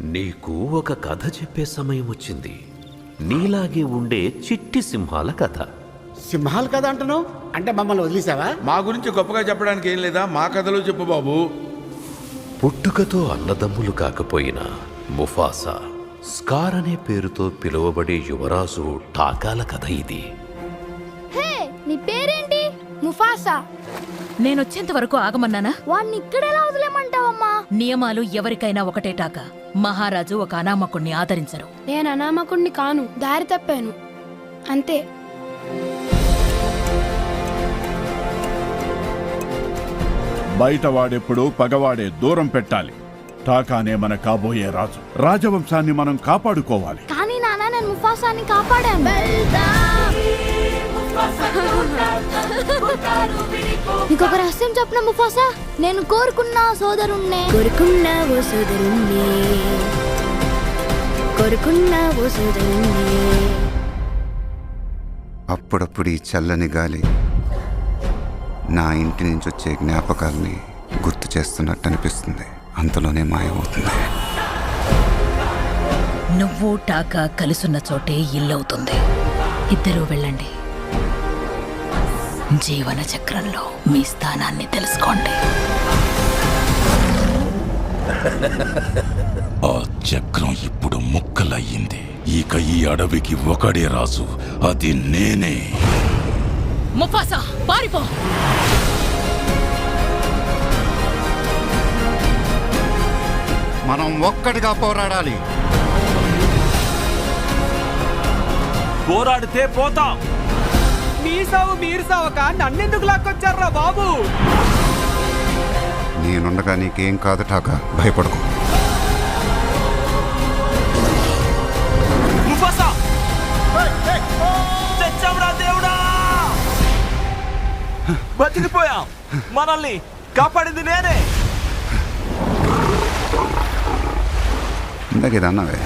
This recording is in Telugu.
నీకు ఒక కథ చెప్పే సమయం వచ్చింది. నీలాగే ఉండే చిట్టి సింహాల కథ. సింహాల కథ అంటున్నావు అంటే మమ్మల్ని వదిలేసావా? మా గురించి గొప్పగా చెప్పడానికి ఏం లేదా, మా కథలో చెప్పు బాబు. పుట్టుకతో అన్నదమ్ములు కాకపోయినా ముఫాసా, స్కార్ అనే పేరుతో పిలువబడే యువరాజు టాకాల కథ ఇది. హే, నీ పేరేంటి? ముఫాసా. నేనొచ్చేంత వరకు ఆగమన్నానా? వాణ్ణి ఇక్కడెలా వదిలేమంటావమ్మా? నియమాలు ఎవరికైనా ఒకటే టాక. మహారాజు ఒక అనామకుణ్ణి ఆదరించరు. నేను అనామకుణ్ణి కాను, దారి తప్పాను అంతే. బయట వాడెప్పుడు పగవాడే దూరం పెట్టాలి. టాకానే మన కాబోయే రాజు. రాజవంశాన్ని మనం కాపాడుకోవాలి. కానీ నాన్న, నేను ముఫాసాని కాపాడాను. నీకొక రహస్యం చెప్పిన ముఫాసా, నేను కోరుకున్న సోదరుణ్ణే. అప్పుడప్పుడు ఈ చల్లని గాలి నా ఇంటి నుంచి వచ్చే జ్ఞాపకాల్ని గుర్తు చేస్తున్నట్టు అనిపిస్తుంది. అంతలోనే మాయమవుతుంది. నువ్వు టాకా కలుసున్న చోటే ఇల్లవుతుంది. ఇద్దరూ వెళ్ళండి. జీవన చక్రంలో మీ స్థానాన్ని తెలుసుకోండి. ఆ చక్రం ఇప్పుడు ముక్కలయ్యింది. ఇక ఈ అడవికి ఒకడే రాజు, అది నేనే. ముఫాసా, పారిపో! మనం ఒక్కటిగా పోరాడాలి. పోరాడితే పోతాం. మీ సావు మీరు సావక నన్నెందుకు లాక్కొచ్చారా బాబు? నేనుండగా నీకేం కాదు టాకా, భయపడకు. ముఫాసా! తెచ్చావురా దేవుడా! బతికిపోయాం. మనల్ని కాపాడింది నేనే. ఇందాక ఇది అన్నావే.